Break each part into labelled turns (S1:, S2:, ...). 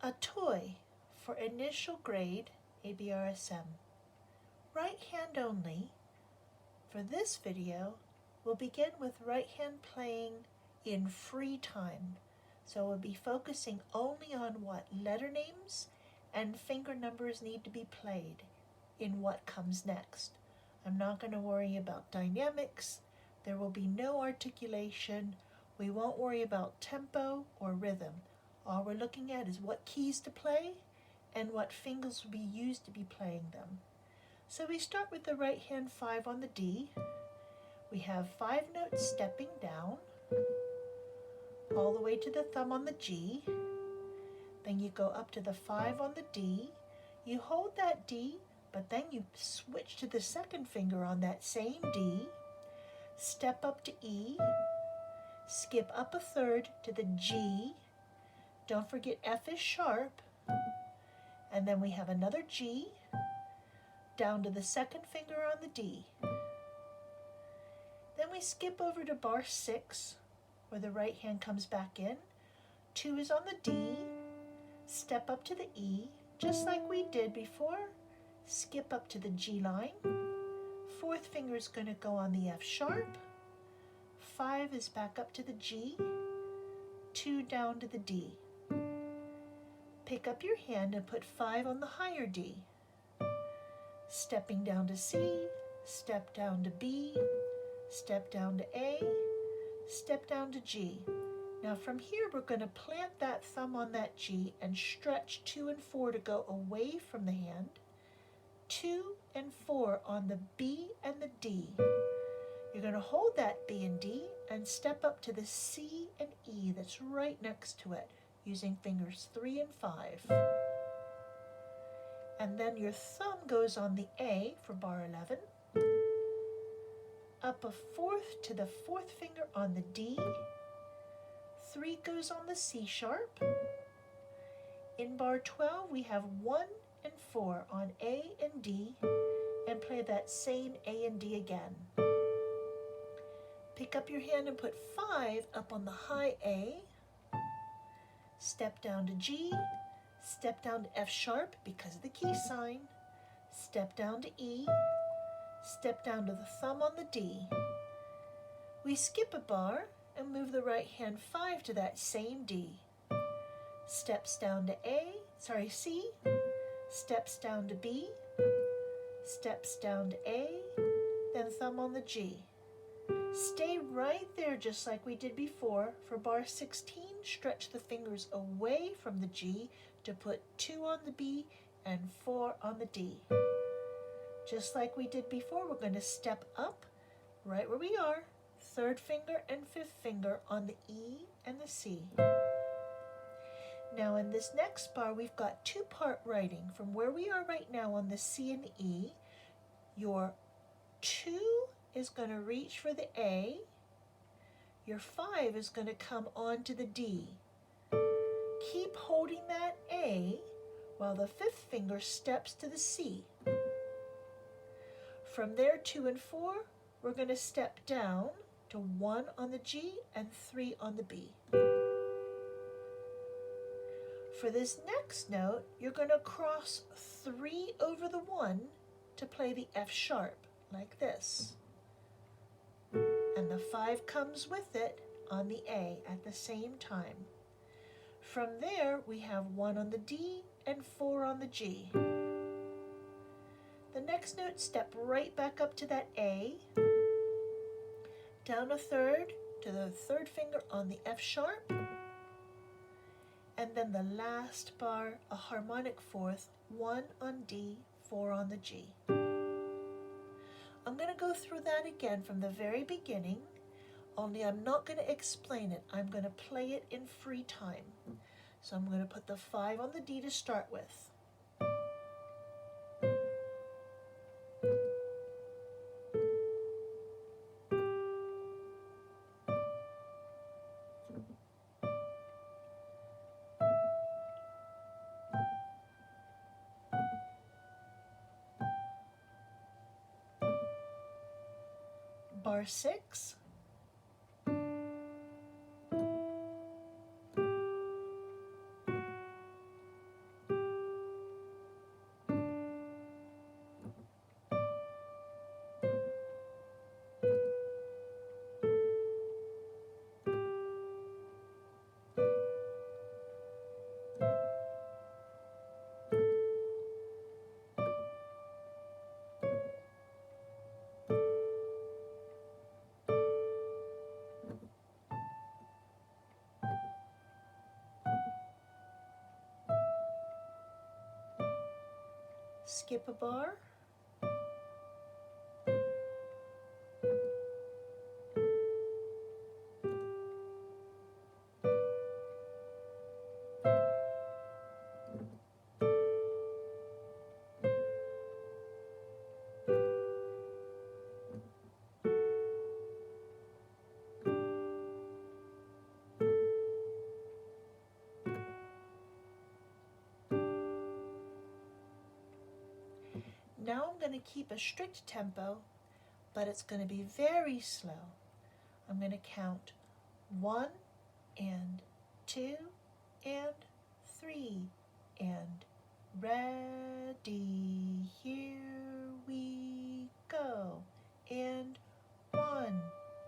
S1: A toy for initial grade ABRSM. Right hand only. For this video, we'll begin with right hand playing in free time. So we'll be focusing only on what letter names and finger numbers need to be played in what comes next. I'm not going to worry about dynamics. There will be no articulation. We won't worry about tempo or rhythm. All we're looking at is what keys to play and what fingers will be used to be playing them. So we start with the right hand 5 on the D. We have 5 notes stepping down, all the way to the thumb on the G. Then you go up to the 5 on the D. You hold that D, but then you switch to the second finger on that same D, step up to E, skip up a third to the G. Don't forget F is sharp. And then we have another G, down to the second finger on the D. Then we skip over to bar 6, where the right hand comes back in. 2 is on the D, step up to the E, just like we did before. Skip up to the G line. 4th finger is going to go on the F sharp. 5 is back up to the G. 2 down to the D. Pick up your hand and put 5 on the higher D. Stepping down to C, step down to B, step down to A, step down to G. Now from here we're going to plant that thumb on that G and stretch 2 and 4 to go away from the hand. 2 and 4 on the B and the D. You're going to hold that B and D and step up to the C and E that's right next to it, using fingers 3 and 5. And then your thumb goes on the A for bar 11. Up a 4th to the 4th finger on the D. 3 goes on the C sharp. In bar 12 we have 1 and 4 on A and D, and play that same A and D again. Pick up your hand and put 5 up on the high A. Step down to G, step down to F sharp because of the key sign, step down to E, step down to the thumb on the D. We skip a bar and move the right hand 5 to that same D. Steps down to C, steps down to B, steps down to A, then thumb on the G. Stay right there just like we did before. For bar 16, stretch the fingers away from the G to put 2 on the B and 4 on the D. Just like we did before, we're going to step up right where we are, 3rd finger and 5th finger on the E and the C. Now in this next bar, we've got 2-part writing. From where we are right now on the C and the E, your 2 is going to reach for the A, your 5 is going to come onto the D. Keep holding that A while the 5th finger steps to the C. From there, 2 and 4, we're going to step down to 1 on the G and 3 on the B. For this next note, you're going to cross 3 over the 1 to play the F sharp, like this. And the 5 comes with it on the A at the same time. From there, we have 1 on the D and 4 on the G. The next note, step right back up to that A, down a 3rd to the 3rd finger on the F sharp, and then the last bar, a harmonic 4th, 1 on D, 4 on the G. I'm going to go through that again from the very beginning, only I'm not going to explain it. I'm going to play it in free time. So I'm going to put the 5 on the D to start with. Bar 6, skip a bar, now I'm going to keep a strict tempo, but it's going to be very slow. I'm going to count 1 and 2 and 3 and ready, here we go. And 1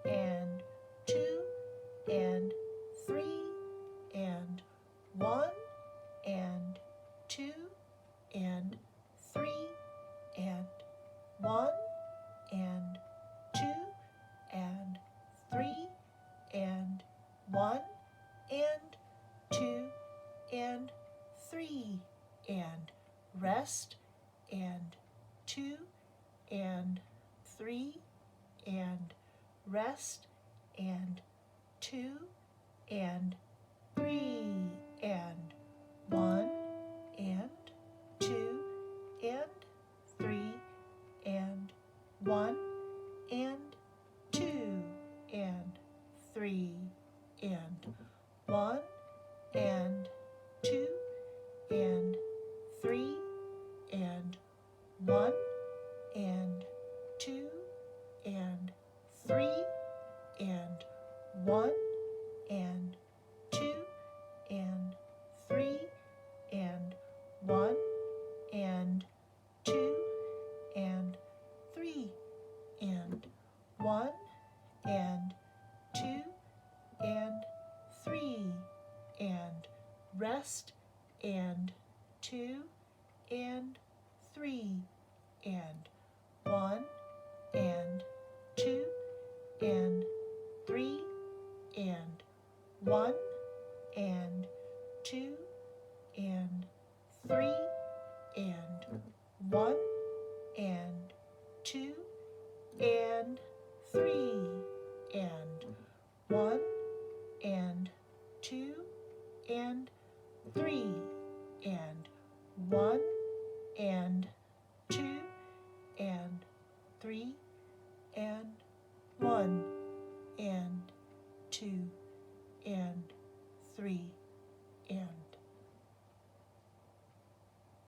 S1: and 2 and 3 and 1 and 2 and 3 and 1 and 2 and 3 and 1 and 2 and 3 and rest and 2 and 3 and rest and 2 and 3 and 1 and 2 and 3 and 1 and 2 and 3 and 1 and 2 and 3 and 1 and 2 and 3 and 1 and 2 and 3 and 1 and 2 and 3 and 1 and 2 and 3 and rest and 2 and 3 and 1 and 2 and 3 and 1 and 2 and 3 and 1 and 2 and 3 and 1 and 2 and 3 and 1 and 2 and 3 and 1.